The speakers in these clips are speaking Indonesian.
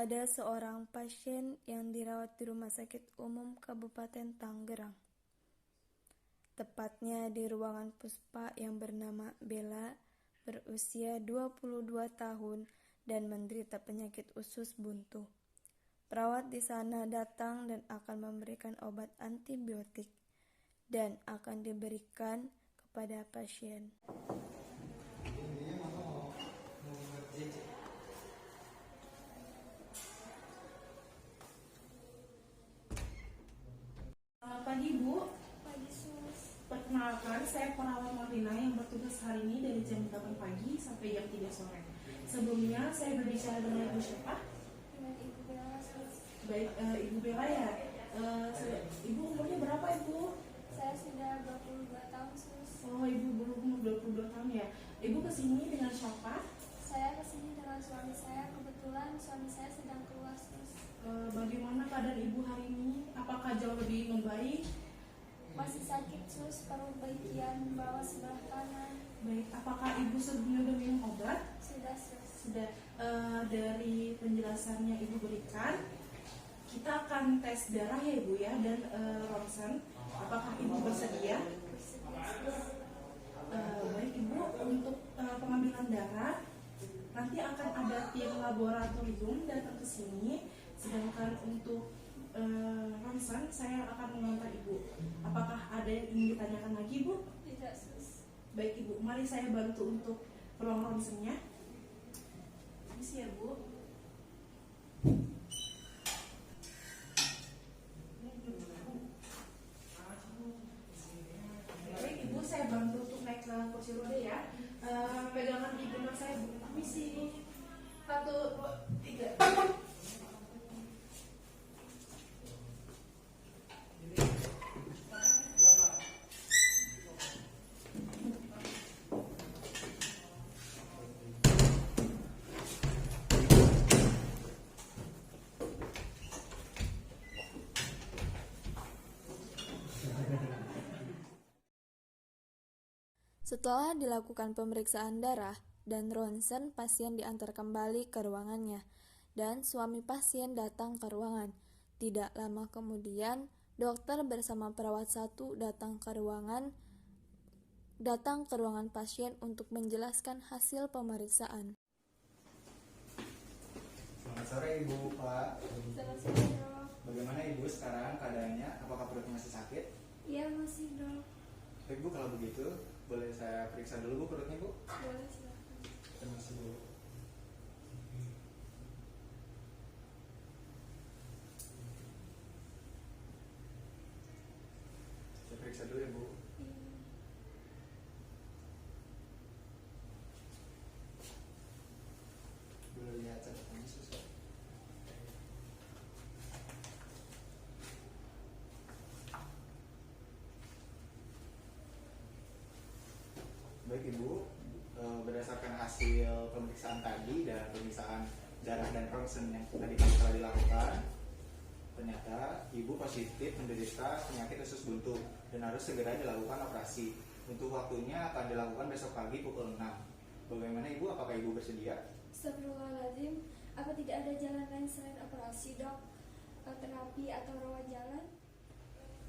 Ada seorang pasien yang dirawat di Rumah Sakit Umum Kabupaten Tangerang. Tepatnya di ruangan puspa yang bernama Bella, berusia 22 tahun dan menderita penyakit usus buntu. Perawat di sana datang dan akan memberikan obat antibiotik dan akan diberikan kepada pasien. Selamat pagi, Bu. Pagi, Sus. Perkenalkan, saya perawat Marlina yang bertugas hari ini dari jam 8 pagi sampai jam 3 sore. Sebelumnya, saya berbicara dengan Ibu siapa? Dengan Ibu Bella, Sus. Baik, Ibu Bella ya. Ibu umurnya berapa, Ibu? Saya sudah 22 tahun, Sus. Oh, Ibu berumur 22 tahun ya. Ibu kesini dengan siapa? Saya kesini dengan suami saya. Kebetulan suami saya sedang keluar, Sus. Bagaimana keadaan Ibu hari ini? Apakah jauh lebih membaik? Masih sakit, Sus. Perut bagian bawah sebelah kanan. Baik, apakah Ibu sebelumnya sudah minum obat? Sudah, Sus. Sudah. Dari penjelasannya Ibu berikan, kita akan tes darah ya Ibu ya, dan ronsen. Apakah Ibu bersedia? Bersedia, Sus. Baik Ibu, untuk pengambilan darah nanti akan ada tim laboratorium datang ke sini. Sedangkan untuk ronsen saya akan mengantar Ibu. Apakah ada yang ingin ditanyakan lagi Bu? Tidak, Sus. Baik Ibu, mari saya bantu untuk ruang ronsennya. Permisi ya Bu. Baik Ibu, saya bantu untuk naik ke kursi roda ya. Pegangan di gendong saya Bu. Permisi. 1, 2, 3. Setelah dilakukan pemeriksaan darah dan ronsen, pasien diantar kembali ke ruangannya dan suami pasien datang ke ruangan. Tidak lama kemudian, dokter bersama perawat satu datang ke ruangan pasien untuk menjelaskan hasil pemeriksaan. Selamat sore Ibu, Pak. Selamat sore, Dok. Bagaimana Ibu sekarang keadaannya? Apakah perutnya masih sakit? Iya, masih, Dok. Baik Bu, kalau begitu boleh saya periksa dulu Bu perutnya Bu? Boleh, silakan. Terima kasih Bu. Saya periksa dulu ya Bu. Iya. Boleh lihat catatannya susah. Baik Ibu, berdasarkan hasil pemeriksaan tadi dan pemeriksaan darah dan ronsen yang tadi telah dilakukan, ternyata Ibu positif menderita penyakit usus buntu dan harus segera dilakukan operasi. Untuk waktunya akan dilakukan besok pagi pukul 6. Bagaimana Ibu? Apakah Ibu bersedia? Astagfirullahaladzim. Apa tidak ada jalan lain selain operasi, Dok? Terapi atau rawat jalan?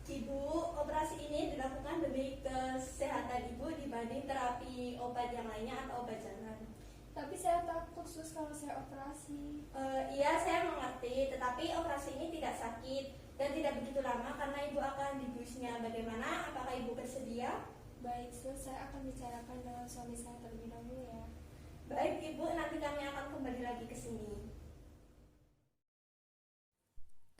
Ibu, operasi ini dilakukan demi kesehatan Ibu dibanding terapi obat yang lainnya atau obat jalan. Tapi saya takut, Sus, kalau saya operasi. Iya, saya mengerti, tetapi operasi ini tidak sakit dan tidak begitu lama karena Ibu akan dibiusnya. Bagaimana? Apakah Ibu bersedia? Baik, Sus, saya akan bicarakan dengan suami saya terlebih dahulu ya. Baik Ibu, nanti kami akan kembali lagi ke sini.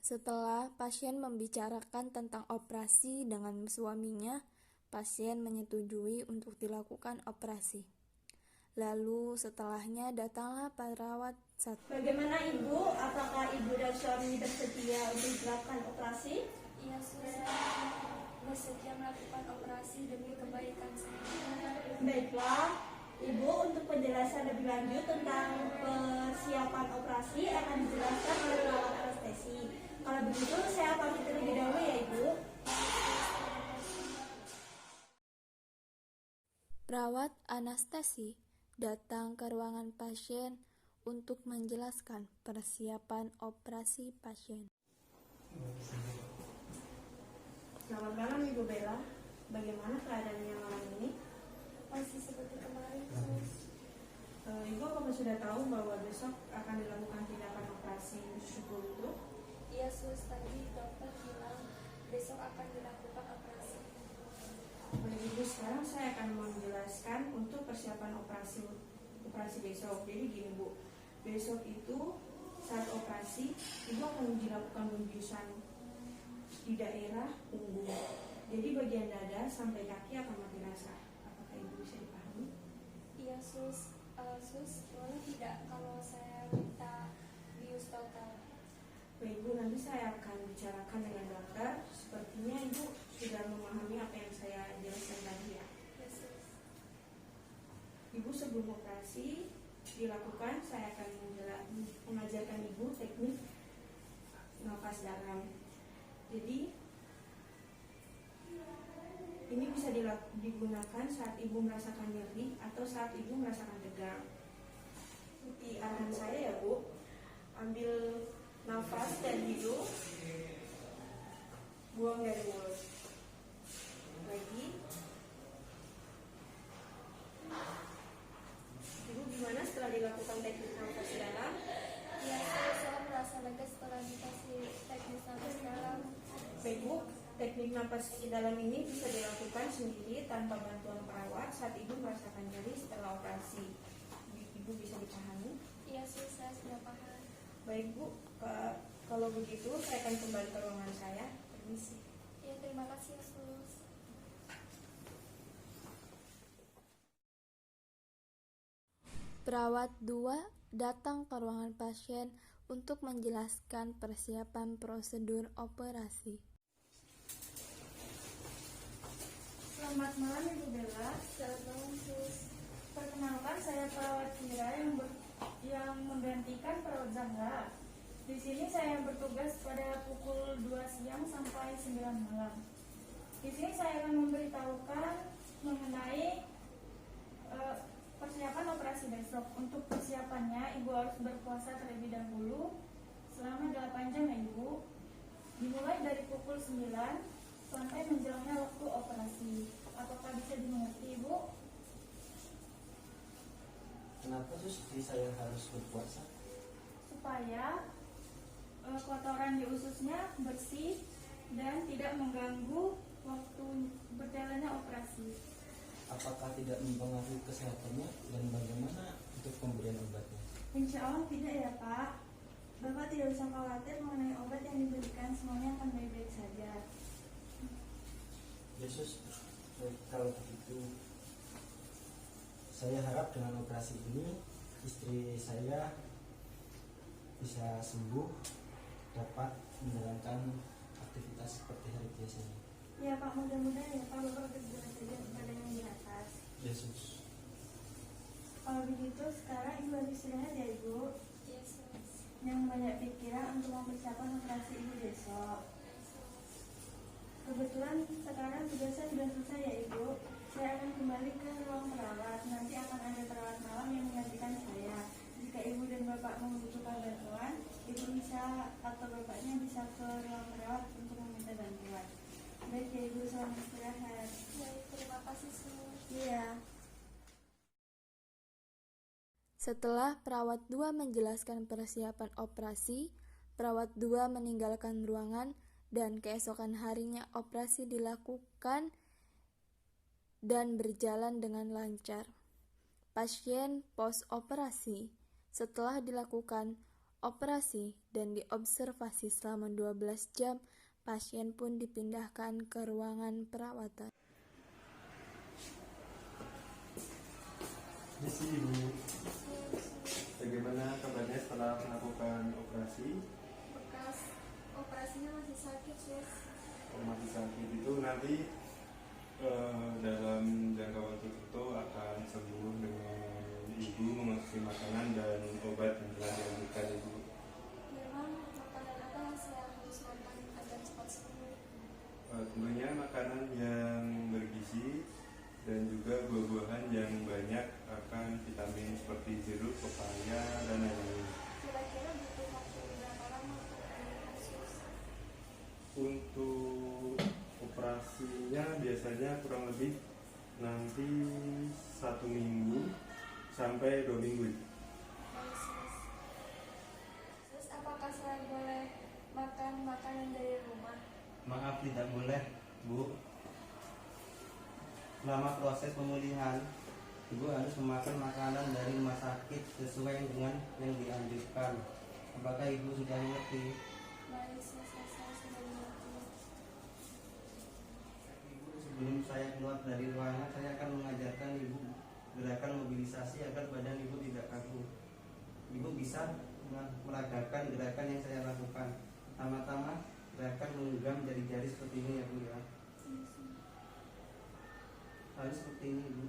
Setelah pasien membicarakan tentang operasi dengan suaminya, pasien menyetujui untuk dilakukan operasi. Lalu setelahnya datanglah perawat satu. Bagaimana Ibu? Apakah Ibu dan suami bersedia untuk dilakukan operasi? Iya, Sus, saya bersedia melakukan operasi demi kebaikan saya. Baiklah, Ibu, untuk penjelasan lebih lanjut tentang persiapan operasi akan dijelaskan oleh perawat anestesi. Kalau begitu, saya pamit terlebih dahulu ya Ibu. Perawat anestesi datang ke ruangan pasien untuk menjelaskan persiapan operasi pasien. Selamat malam Ibu Bella, bagaimana keadaannya malam ini? Masih seperti kemarin, Sus. Ibu apakah sudah tahu bahwa besok akan dilakukan tindakan operasi usus buntu? Iya, Sus. Tadi dokter bilang besok akan dilakukan operasi. Baik Ibu, sekarang saya akan menjelaskan untuk persiapan operasi besok. Jadi gini Bu, besok itu saat operasi Ibu akan dilakukan pembiusan di daerah punggung. Jadi bagian dada sampai kaki akan mati rasa. Apakah Ibu bisa dipahami? Iya, Sus. Sus, boleh tidak kalau saya minta bius total? Baik Bu, nanti saya akan bicarakan dengan dokter. Sepertinya Ibu sudah memahami apa yang saya jelaskan tadi ya. Iya, Sus. Ibu sebelum operasi dilakukan, saya akan mengajarkan Ibu teknik nafas dalam. Jadi ini bisa digunakan saat Ibu merasakan nyeri atau saat Ibu merasakan tegang. Ikuti arahan saya ya Bu. Ambil nafas dari hidung, buang dari mulut. Lagi. Ibu gimana setelah dilakukan teknik nafas dalam? Iya, Sus. Saya merasa lega setelah dikasih teknis nafas dalam. Baik Bu, teknik nafas dalam ini bisa dilakukan sendiri tanpa bantuan perawat saat Ibu merasakan nyeri setelah operasi. Ibu bisa dipahami? Iya, Sus. Saya sudah paham. Baik Bu, kalau begitu saya akan kembali ke ruangan saya. Permisi. Iya, terima kasih ya, Sus. Perawat 2 datang ke ruangan pasien untuk menjelaskan persiapan prosedur operasi. Selamat malam Ibu Bella. Selamat malam, Sus. Perkenalkan, saya perawat Kira yang menggantikan perawat Zahra. Di sini saya bertugas pada pukul 2 siang sampai 9 malam. Di sini saya akan memberitahukan mengenai persiapan operasi besok. Untuk persiapannya, Ibu harus berpuasa terlebih dahulu selama 8 jam ya Ibu. Dimulai dari pukul 9 sampai menjelaskan waktu operasi. Apakah bisa dimengerti Ibu? Kenapa istri saya harus berpuasa? Supaya kotoran di ususnya bersih dan tidak mengganggu waktu berjalannya operasi. Apakah tidak mempengaruhi kesehatannya dan bagaimana untuk pemberian obatnya? Insya Allah tidak ya Pak. Bapak tidak usah khawatir mengenai obat yang diberikan, semuanya akan baik-baik saja. Yesus, kalau begitu saya harap dengan operasi ini istri saya bisa sembuh, dapat menjalankan aktivitas seperti hari biasanya. Ya Pak, mudah-mudahan ya Pak, Bapak berdoa saja kepada yang di atas. Yesus. Kalau begitu sekarang Ibu habis istirahat ya Ibu. Iya, Sus. Yang banyak pikiran untuk mempersiapkan operasi Ibu besok. Kebetulan sekarang tugasnya sudah selesai ya Ibu. Saya akan kembali ke ruang perawat. Nanti akan ada perawat malam yang menggantikan saya. Jika Ibu dan Bapak membutuhkan bantuan, Ibu bisa atau Bapaknya bisa ke ruang perawat untuk meminta bantuan. Baik ya Ibu, selamat istirahat. Baik, terima kasih, Sus. Iya. Setelah perawat 2 menjelaskan persiapan operasi, perawat 2 meninggalkan ruangan dan keesokan harinya operasi dilakukan dan berjalan dengan lancar. Pasien post-operasi. Setelah dilakukan operasi dan diobservasi selama 12 jam, pasien pun dipindahkan ke ruangan perawatan. Misi Ibu, bagaimana kabarnya setelah melakukan operasi? Bekas operasinya masih sakit, Sus. Masih sakit itu nanti dalam jangka waktu tertentu akan sembuh dengan Ibu mengonsumsi makanan dan obat yang telah diberikan Ibu. Memang makanan apa yang saya harus makan agar cepat sembuh? Tentunya makanan yang bergizi dan juga buah-buahan yang banyak akan vitamin seperti jeruk, pepaya, dan lain-lain. Kira-kira butuh waktu berapa lama untuk kasus? Untuk operasinya biasanya kurang lebih nanti 1 minggu sampai 2 minggu. Terus apakah saya boleh makan makanan dari rumah? Maaf, tidak boleh, Bu. Selama proses pemulihan, Ibu harus memakan makanan dari rumah sakit sesuai dengan yang dianjurkan. Apakah Ibu sudah mengerti? Baik, saya sudah mengerti. Ibu, sebelum saya keluar dari ruangan, saya akan mengajarkan Ibu gerakan mobilisasi agar badan Ibu tidak kaku. Ibu bisa meragakan gerakan yang saya lakukan. Pertama-tama, gerakan menggenggam jari-jari seperti ini ya Bu ya. Lalu seperti ini Bu.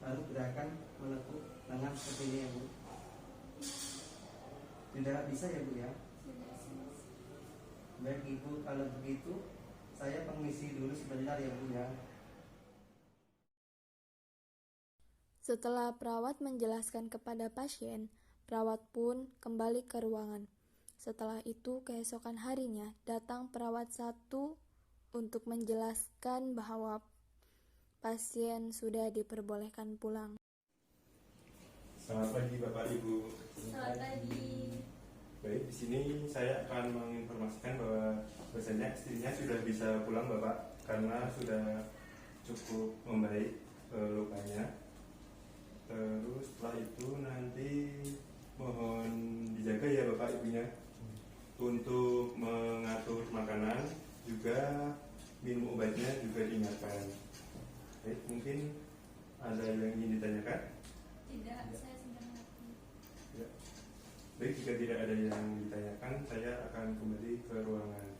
Lalu gerakan menekuk tangan seperti ini ya Bu. Tidak bisa ya Bu ya. Baik Ibu, kalau begitu saya permisi dulu sebentar ya Bu ya. Setelah perawat menjelaskan kepada pasien, perawat pun kembali ke ruangan. Setelah itu, keesokan harinya datang perawat satu untuk menjelaskan bahwa pasien sudah diperbolehkan pulang. Selamat pagi Bapak Ibu. Selamat pagi. Baik, di sini saya akan menginformasikan bahwa biasanya istrinya sudah bisa pulang Bapak karena sudah cukup membaik lukanya. Terus setelah itu nanti mohon dijaga ya Bapak Ibunya untuk mengatur makanan, juga minum obatnya juga diingatkan. Baik, mungkin ada yang ingin ditanyakan? Tidak, saya sudah mengerti. Ya. Baik, jika tidak ada yang ditanyakan, saya akan kembali ke ruangan.